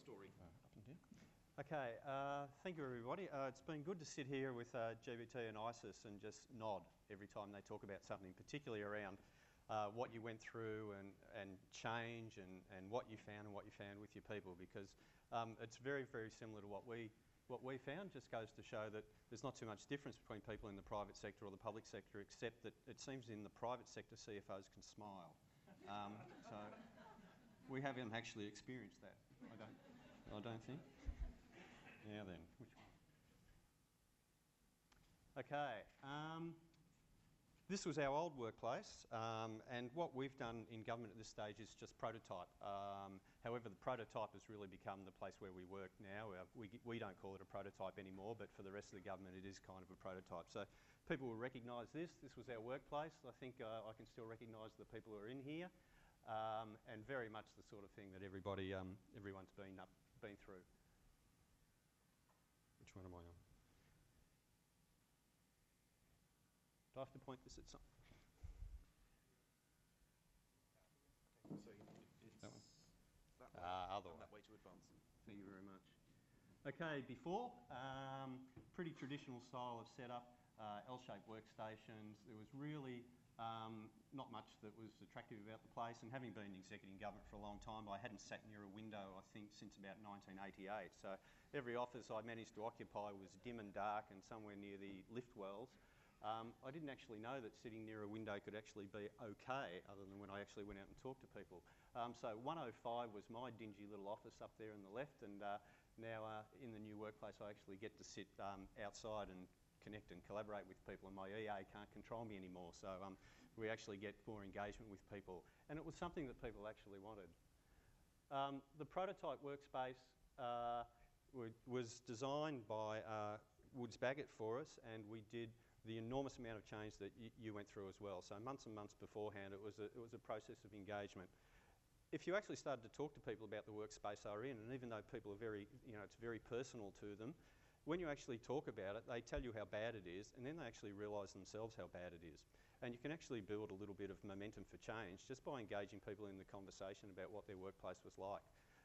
story. Okay, thank you everybody. It's been good to sit here with GBT and ISIS and just nod every time they talk about something, particularly around what you went through and change and what you found with your people, because it's very, very similar to what we found. Just goes to show that there's not too much difference between people in the private sector or the public sector, except that it seems in the private sector CFOs can smile. So we haven't actually experienced that, I don't think. Now then, which one? Okay, this was our old workplace, and what we've done in government at this stage is just prototype. However, the prototype has really become the place where we work now. We don't call it a prototype anymore, but for the rest of the government it is kind of a prototype. So people will recognise this. This was our workplace. I think I can still recognise the people who are in here, and very much the sort of thing that everyone's been through. Which one am I on? Do I have to point this at something? So it's that one? That way. Other way. That way to advance. Thank you very much. Okay, before, pretty traditional style of setup, L-shaped workstations. There was really not much that was attractive about the place, and having been executive government for a long time, I hadn't sat near a window, I think, since about 1988. So every office I managed to occupy was dim and dark and somewhere near the lift wells. I didn't actually know that sitting near a window could actually be okay, other than when I actually went out and talked to people. So 105 was my dingy little office up there on the left, and now in the new workplace I actually get to sit outside and connect and collaborate with people, and my EA can't control me anymore, so we actually get more engagement with people, and it was something that people actually wanted. The prototype workspace was designed by Woods Bagot for us, and we did the enormous amount of change that you went through as well. So months and months beforehand, it was a process of engagement. If you actually started to talk to people about the workspace they were in, and even though people are very, it's very personal to them, when you actually talk about it, they tell you how bad it is, and then they actually realise themselves how bad it is. And you can actually build a little bit of momentum for change just by engaging people in the conversation about what their workplace was like.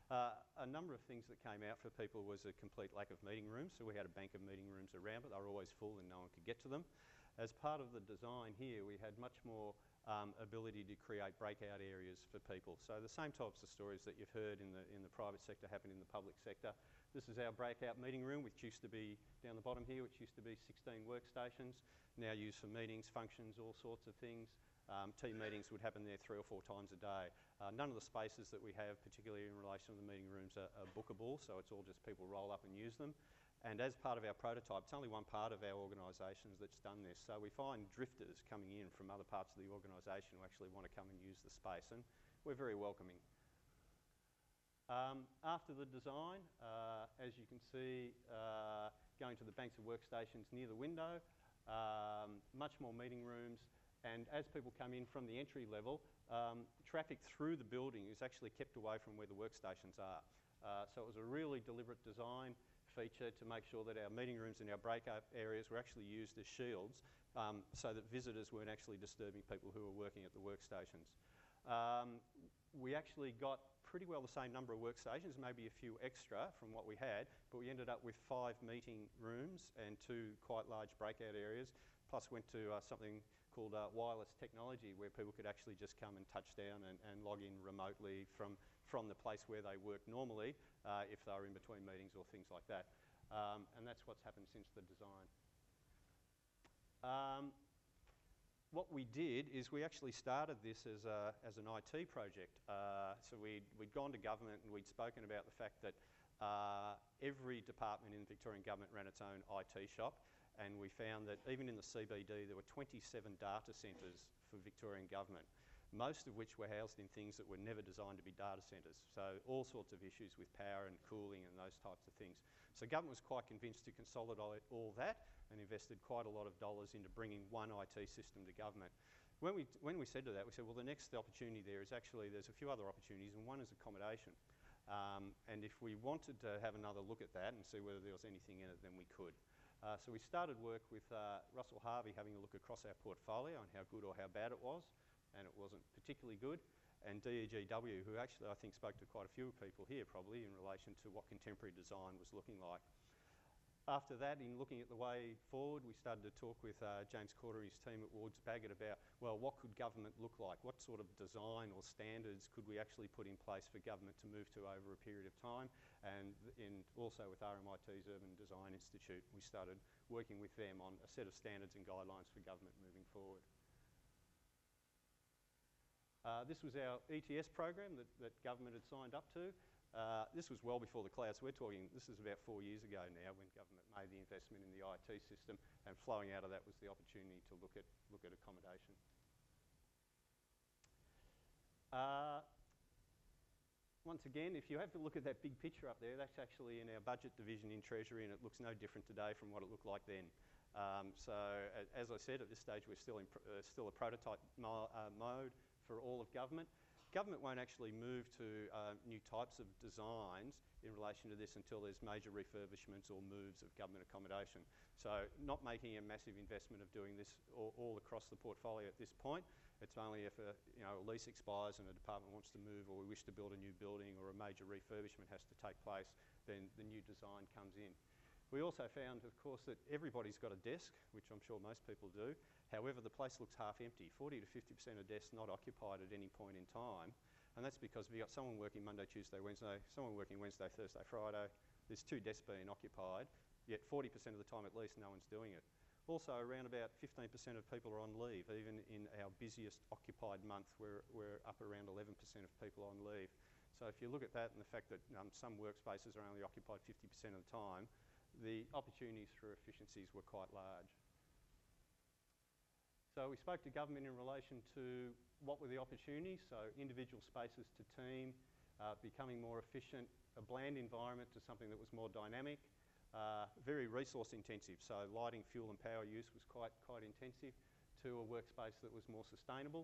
A number of things that came out for people was a complete lack of meeting rooms, so we had a bank of meeting rooms around, but they were always full and no one could get to them. As part of the design here, we had much more ability to create breakout areas for people. So the same types of stories that you've heard in the private sector happen in the public sector. This is our breakout meeting room, which used to be down the bottom here, which used to be 16 workstations, now used for meetings, functions, all sorts of things. Team meetings would happen there 3 or 4 times a day. None of the spaces that we have, particularly in relation to the meeting rooms, are bookable, so it's all just people roll up and use them. And as part of our prototype, it's only one part of our organisations that's done this. So we find drifters coming in from other parts of the organisation who actually want to come and use the space, and we're very welcoming. After the design, as you can see, going to the banks of workstations near the window, much more meeting rooms, and as people come in from the entry level, traffic through the building is actually kept away from where the workstations are. So it was a really deliberate design feature to make sure that our meeting rooms and our breakout areas were actually used as shields, so that visitors weren't actually disturbing people who were working at the workstations. We actually got pretty well the same number of workstations, maybe a few extra from what we had, but we ended up with 5 meeting rooms and 2 quite large breakout areas, plus went to something called wireless technology, where people could actually just come and touch down and log in remotely from the place where they work normally, if they were in between meetings or things like that. And that's what's happened since the design. What we did is we actually started this as an IT project. So we'd gone to government and we'd spoken about the fact that every department in the Victorian government ran its own IT shop, and we found that even in the CBD there were 27 data centres for Victorian government, most of which were housed in things that were never designed to be data centres. So all sorts of issues with power and cooling and those types of things. So government was quite convinced to consolidate all that and invested quite a lot of dollars into bringing one IT system to government. When we said to that, we said, well, the next opportunity there is actually, there's a few other opportunities, and one is accommodation. And if we wanted to have another look at that and see whether there was anything in it, then we could. So we started work with Russell Harvey having a look across our portfolio and how good or how bad it was, and it wasn't particularly good. and DEGW, who actually I think spoke to quite a few people here probably in relation to what contemporary design was looking like. After that, in looking at the way forward, we started to talk with James Corder and his team at Wards Bagot about, well, what could government look like? What sort of design or standards could we actually put in place for government to move to over a period of time? And also with RMIT's Urban Design Institute, we started working with them on a set of standards and guidelines for government moving forward. This was our ETS program that government had signed up to. This was well before the cloud, so we're talking, this is about 4 years ago now when government made the investment in the IT system, and flowing out of that was the opportunity to look at accommodation. Once again, if you have to look at that big picture up there, that's actually in our budget division in Treasury, and it looks no different today from what it looked like then. So as I said, at this stage we're still a prototype mode for all of government. Government won't actually move to new types of designs in relation to this until there's major refurbishments or moves of government accommodation. So not making a massive investment of doing this all across the portfolio at this point. It's only if a lease expires and a department wants to move, or we wish to build a new building, or a major refurbishment has to take place, then the new design comes in. We also found, of course, that everybody's got a desk, which I'm sure most people do. However, the place looks half empty. 40 to 50% of desks not occupied at any point in time. And that's because we've got someone working Monday, Tuesday, Wednesday, someone working Wednesday, Thursday, Friday. There's 2 desks being occupied, yet 40% of the time at least no one's doing it. Also, around about 15% of people are on leave. Even in our busiest occupied month, we're up around 11% of people on leave. So if you look at that and the fact that some workspaces are only occupied 50% of the time, the opportunities for efficiencies were quite large. So we spoke to government in relation to what were the opportunities, so individual spaces to team, becoming more efficient, a bland environment to something that was more dynamic, very resource intensive, so lighting, fuel and power use was quite intensive, to a workspace that was more sustainable.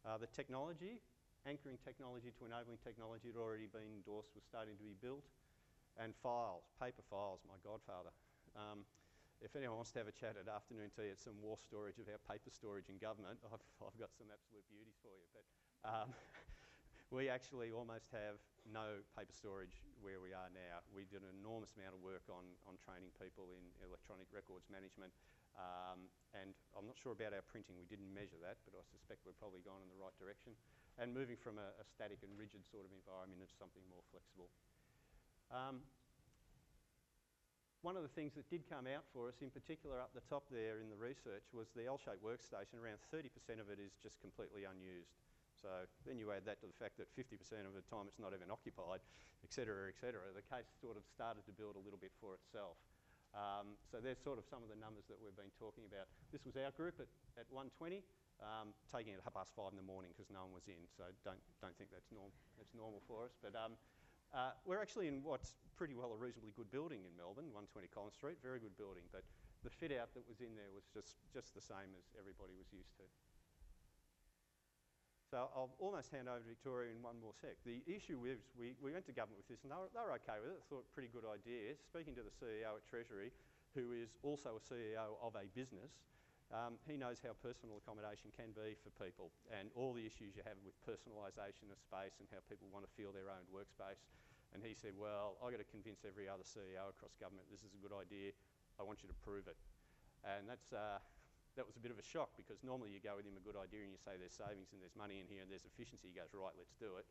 The technology, anchoring technology to enabling technology had already been endorsed, was starting to be built. And files, paper files, my godfather. If anyone wants to have a chat at afternoon tea at some war storage about paper storage in government, I've got some absolute beauties for you. But we actually almost have no paper storage where we are now. We did an enormous amount of work on training people in electronic records management. And I'm not sure about our printing. We didn't measure that, but I suspect we've probably gone in the right direction. And moving from a static and rigid sort of environment into something more flexible. One of the things that did come out for us, in particular up the top there in the research, was the L-shaped workstation. Around 30% of it is just completely unused. So then you add that to the fact that 50% of the time it's not even occupied, et cetera, et cetera. The case sort of started to build a little bit for itself. So there's sort of some of the numbers that we've been talking about. This was our group at 120, taking it at 5:30 in the morning because no one was in. So don't think that's normal for us. But we're actually in what's pretty well a reasonably good building in Melbourne, 120 Collins Street, very good building, but the fit out that was in there was just the same as everybody was used to. So I'll almost hand over to Victoria in one more sec. The issue is we went to government with this and they were okay with it, thought pretty good idea. Speaking to the CEO at Treasury, who is also a CEO of a business, he knows how personal accommodation can be for people and all the issues you have with personalisation of space and how people want to feel their own workspace. And he said, well, I've got to convince every other CEO across government this is a good idea. I want you to prove it. And that was a bit of a shock because normally you go with him a good idea and you say there's savings and there's money in here and there's efficiency. He goes, right, let's do it.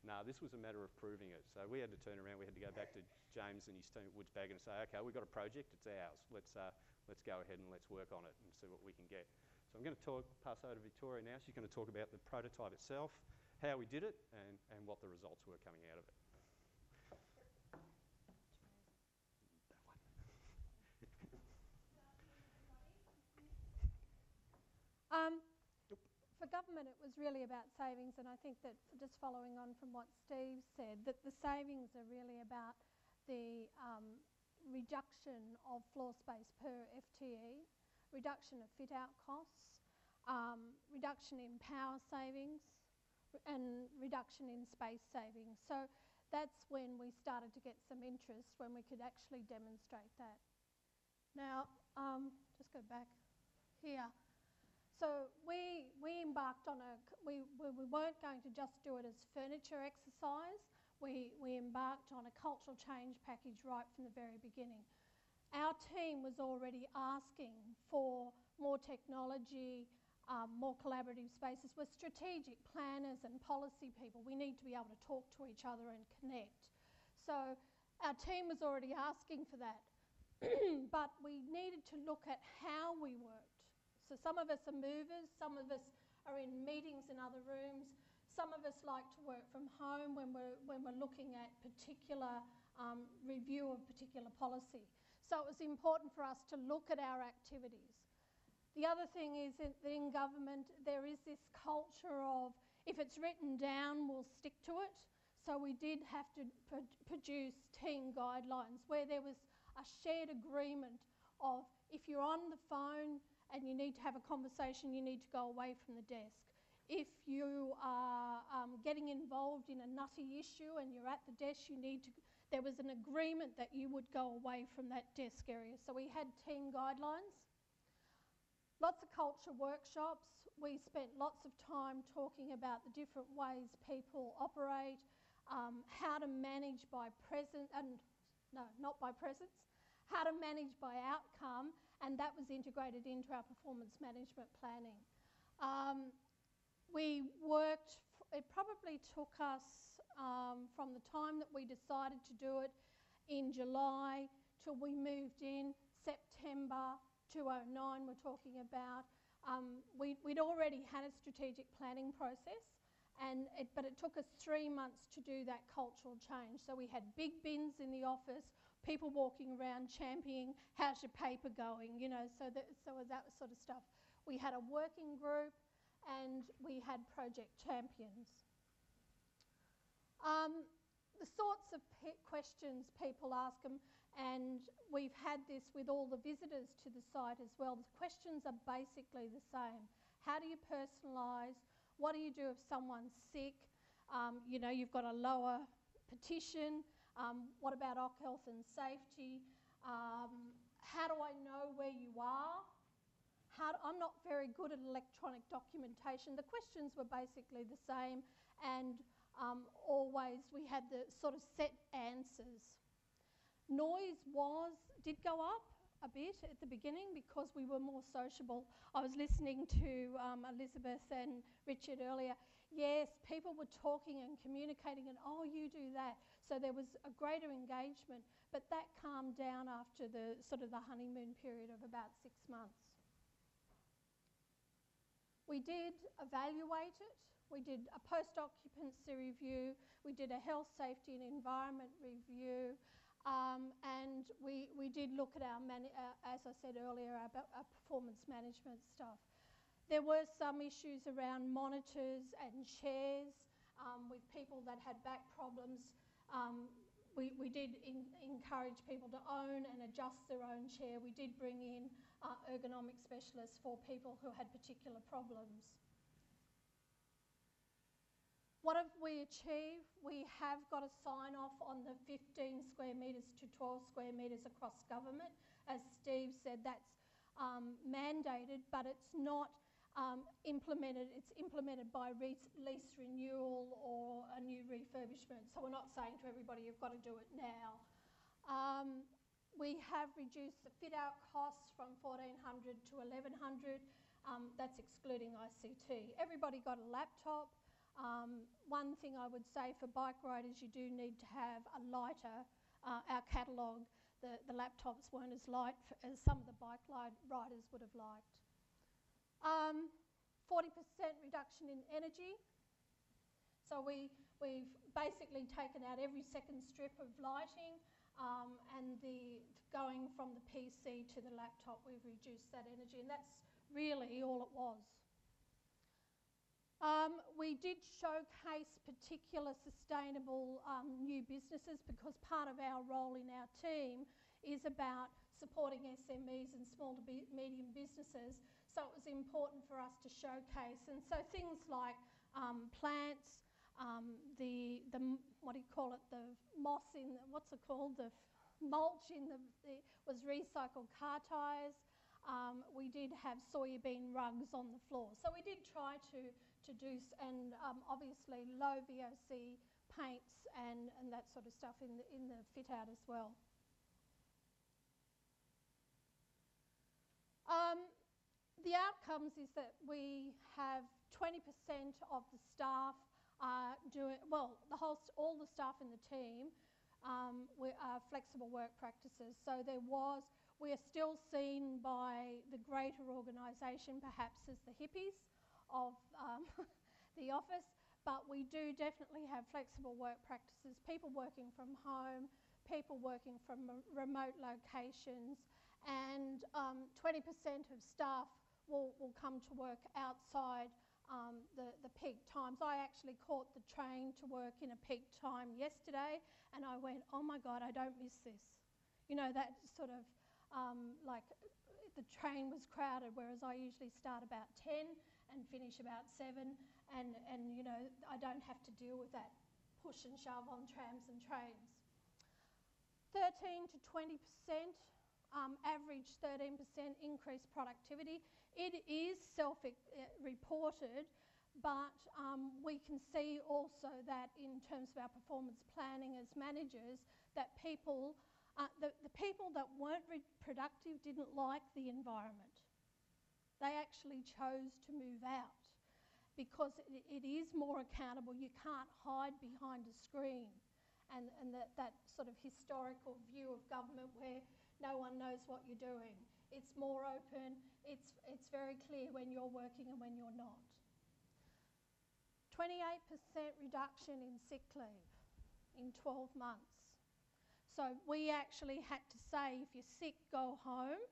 No, this was a matter of proving it. So we had to turn around. We had to go back to James and his team at Wards Bagot and say, okay, we've got a project. It's ours. Let's go ahead and let's work on it and see what we can get. So I'm going to pass over to Victoria now. She's going to talk about the prototype itself, how we did it, and what the results were coming out of it. For government, it was really about savings, and I think that just following on from what Steve said, that the savings are really about the reduction of floor space per FTE, reduction of fit-out costs, reduction in power savings, and reduction in space savings. So that's when we started to get some interest, when we could actually demonstrate that. Now, just go back here. So we embarked on we weren't going to just do it as furniture exercise. We embarked on a cultural change package right from the very beginning. Our team was already asking for more technology, more collaborative spaces. We're strategic planners and policy people. We need to be able to talk to each other and connect. So our team was already asking for that. But we needed to look at how we worked. So some of us are movers, some of us are in meetings in other rooms, some of us like to work from home when we're looking at particular review of particular policy. So it was important for us to look at our activities. The other thing is that in government there is this culture of if it's written down, we'll stick to it. So we did have to produce team guidelines where there was a shared agreement of if you're on the phone and you need to have a conversation, you need to go away from the desk. If you are getting involved in a nutty issue and you're at the desk, there was an agreement that you would go away from that desk area. So we had team guidelines. Lots of culture workshops. We spent lots of time talking about the different ways people operate, how to manage by how to manage by outcome, and that was integrated into our performance management planning. We worked, it probably took us from the time that we decided to do it in July till we moved in September 2009 we're talking about. We'd already had a strategic planning process, but it took us 3 months to do that cultural change. So we had big bins in the office, people walking around championing, how's your paper going, so that sort of stuff. We had a working group and we had project champions. The sorts of questions people ask them, and we've had this with all the visitors to the site as well. The questions are basically the same. How do you personalise? What do you do if someone's sick? You've got a lower petition. What about OC health and safety? How do I know where you are? I'm not very good at electronic documentation. The questions were basically the same, and always we had the sort of set answers. Noise did go up a bit at the beginning because we were more sociable. I was listening to Elizabeth and Richard earlier. Yes, people were talking and communicating and, oh, you do that. So there was a greater engagement, but that calmed down after the sort of the honeymoon period of about 6 months. We did evaluate it. We did a post-occupancy review. We did a health, safety and environment review. And we did look at as I said earlier, our performance management stuff. There were some issues around monitors and chairs with people that had back problems. We did encourage people to own and adjust their own chair. We did bring in ergonomic specialists for people who had particular problems. What have we achieved? We have got a sign-off on the 15 square metres to 12 square metres across government. As Steve said, that's mandated, but it's not implemented. It's implemented by lease renewal or a new refurbishment. So we're not saying to everybody, you've got to do it now. We have reduced the fit-out costs from $1,400 to $1,100. That's excluding ICT. Everybody got a laptop. One thing I would say for bike riders, you do need to have a lighter. Our catalogue, the laptops weren't as light as some of the bike riders would have liked. 40% reduction in energy. So we've basically taken out every second strip of lighting, and going from the PC to the laptop, we've reduced that energy, and that's really all it was. We did showcase particular sustainable new businesses because part of our role in our team is about supporting SMEs and small to medium businesses. So it was important for us to showcase. And so things like plants, the what do you call it, the moss in, what's it called, the mulch in was recycled car tyres. we did have soybean rugs on the floor. So we did try to do, and obviously low VOC paints and that sort of stuff in the fit out as well. The outcomes is that we have 20% of the staff doing, well, all the staff in the team are flexible work practices. So we are still seen by the greater organisation perhaps as the hippies of the office, but we do definitely have flexible work practices, people working from home, people working from remote locations, and 20% of staff will come to work outside the peak times. I actually caught the train to work in a peak time yesterday, and I went, oh my God, I don't miss this. You know, that sort of like the train was crowded, whereas I usually start about 10 and finish about 7, and you know, I don't have to deal with that push and shove on trams and trains. 13 to 20%, average 13% increased productivity. It is self-reported, but we can see also that in terms of our performance planning as managers, that people, the people that weren't productive didn't like the environment. They actually chose to move out because it is more accountable. You can't hide behind a screen, and that sort of historical view of government where no one knows what you're doing. It's more open, it's very clear when you're working and when you're not. 28% reduction in sick leave in 12 months. So we actually had to say, if you're sick, go home,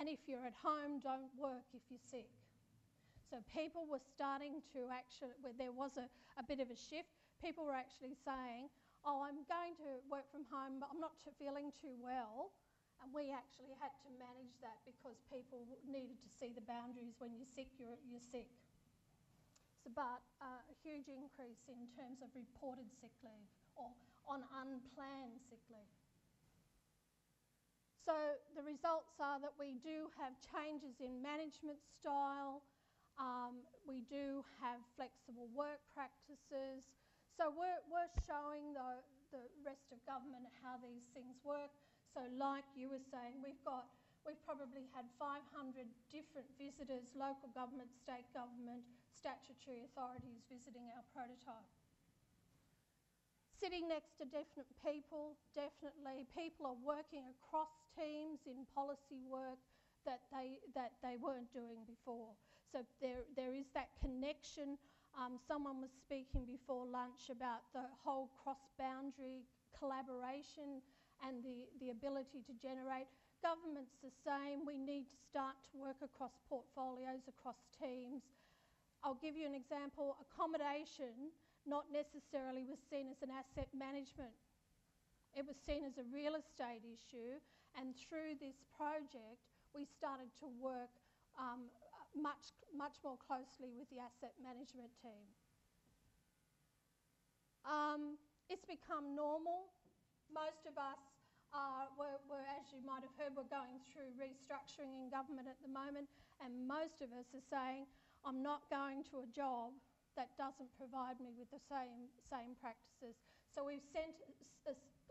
and if you're at home, don't work if you're sick. So people were starting to actually, there was a bit of a shift. People were actually saying, oh, I'm going to work from home, but I'm not feeling too well. And we actually had to manage that because people needed to see the boundaries. When you're sick, you're sick. So, but a huge increase in terms of reported sick leave or on unplanned sick leave. So the results are that we do have changes in management style. We do have flexible work practices. So we're showing the rest of government how these things work. So like you were saying, we've probably had 500 different visitors, local government, state government, statutory authorities visiting our prototype. Sitting next to different people, definitely. People are working across teams in policy work that they weren't doing before. So there is that connection. Someone was speaking before lunch about the whole cross-boundary collaboration and the ability to generate. Government's the same. We need to start to work across portfolios, across teams. I'll give you an example. Accommodation not necessarily was seen as an asset management. It was seen as a real estate issue, and through this project we started to work much more closely with the asset management team. It's become normal. Most of us were, as you might have heard, we're going through restructuring in government at the moment, and most of us are saying, I'm not going to a job that doesn't provide me with the same practices. So we've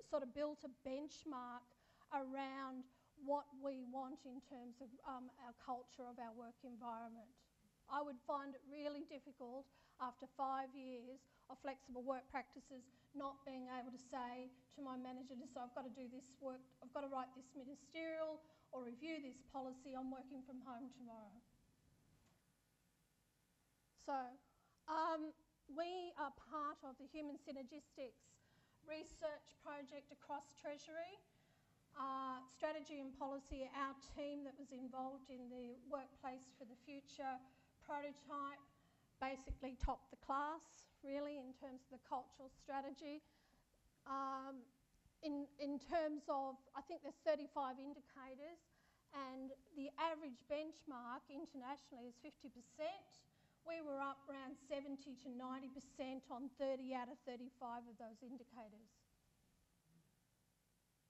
sort of built a benchmark around what we want in terms of our culture of our work environment. I would find it really difficult after 5 years of flexible work practices not being able to say to my manager, so I've got to do this work, I've got to write this ministerial or review this policy, I'm working from home tomorrow. So we are part of the Human Synergistics research project across Treasury. Strategy and policy, our team that was involved in the Workplace for the Future prototype basically topped the class, really, in terms of the cultural strategy. In terms of, I think there's 35 indicators, and the average benchmark internationally is 50%. We were up around 70 to 90% on 30 out of 35 of those indicators.